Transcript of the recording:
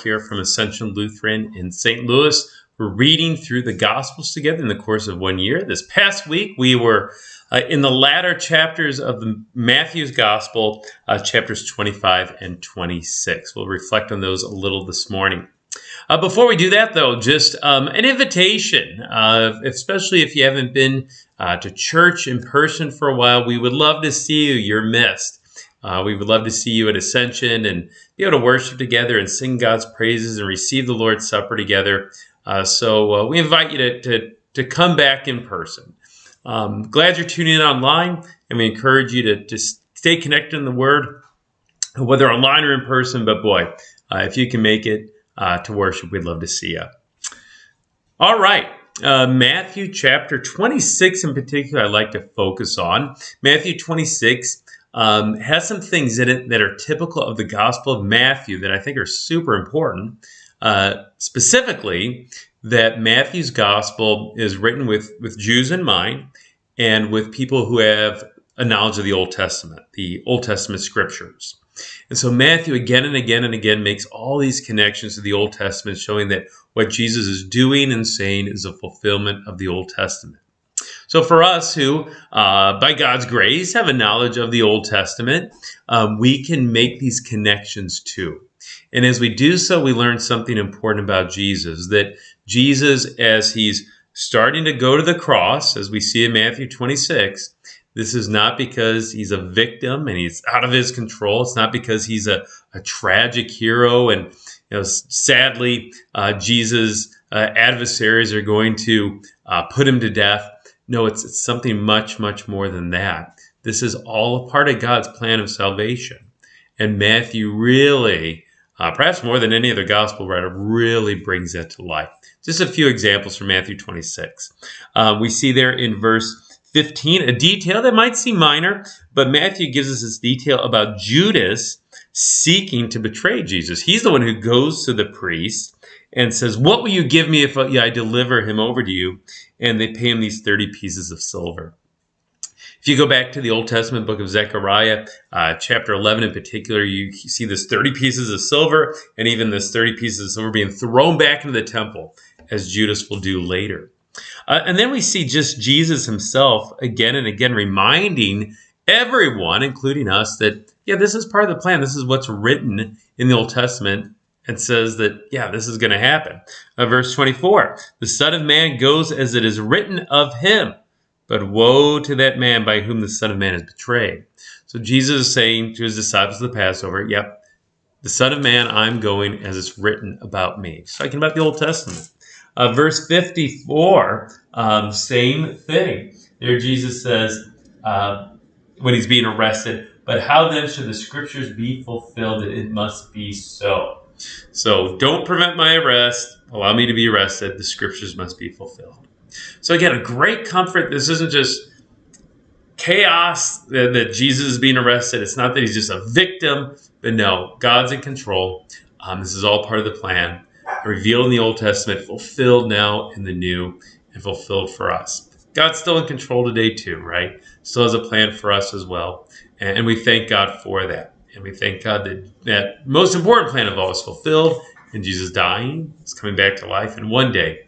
Here from Ascension Lutheran in St. Louis. We're reading through the Gospels together in the course of 1 year. This past week, we were in the latter chapters of Matthew's Gospel, chapters 25 and 26. We'll reflect on those a little this morning. Before we do that, though, just an invitation, especially if you haven't been to church in person for a while. We would love to see you. You're missed. We would love to see you at Ascension and be able to worship together and sing God's praises and receive the Lord's Supper together. So we invite you to come back in person. Glad you're tuning in online, and we encourage you to stay connected in the Word, whether online or in person. But boy, if you can make it to worship, we'd love to see you. All right. Matthew chapter 26 in particular, I'd like to focus on. Matthew 26 has some things in it that are typical of the Gospel of Matthew that I think are super important. Specifically, that Matthew's Gospel is written with Jews in mind and with people who have a knowledge of the Old Testament scriptures. And so Matthew again and again and again makes all these connections to the Old Testament, showing that what Jesus is doing and saying is a fulfillment of the Old Testament. So for us who, by God's grace, have a knowledge of the Old Testament, we can make these connections too. And as we do so, we learn something important about Jesus, that Jesus, as he's starting to go to the cross, as we see in Matthew 26, this is not because he's a victim and he's out of his control. It's not because he's a tragic hero and sadly, Jesus' adversaries are going to put him to death. No, it's something much, much more than that. This is all a part of God's plan of salvation. And Matthew really, perhaps more than any other gospel writer, really brings that to life. Just a few examples from Matthew 26. We see there in verse 15 a detail that might seem minor, but Matthew gives us this detail about Judas seeking to betray Jesus. He's the one who goes to the priest and says, "What will you give me if I deliver him over to you?" And they pay him these 30 pieces of silver. If you go back to the Old Testament book of Zechariah, chapter 11 in particular, you see this 30 pieces of silver, and even this 30 pieces of silver being thrown back into the temple, as Judas will do later. And then we see just Jesus himself again and again reminding everyone, including us, that, this is part of the plan. This is what's written in the Old Testament. And says that, this is going to happen. Verse 24, the Son of Man goes as it is written of him, but woe to that man by whom the Son of Man is betrayed. So Jesus is saying to his disciples of the Passover, the Son of Man, I'm going as it's written about me. He's talking about the Old Testament. Verse 54, same thing. There Jesus says, when he's being arrested, but how then should the scriptures be fulfilled that it must be so? So don't prevent my arrest. Allow me to be arrested. The scriptures must be fulfilled. So again, a great comfort. This isn't just chaos that Jesus is being arrested. It's not that he's just a victim, but no, God's in control. This is all part of the plan. Revealed in the Old Testament, fulfilled now in the New, and fulfilled for us. God's still in control today too, right? Still has a plan for us as well. And we thank God for that. And we thank God that most important plan of all is fulfilled in Jesus dying, he's coming back to life, and one day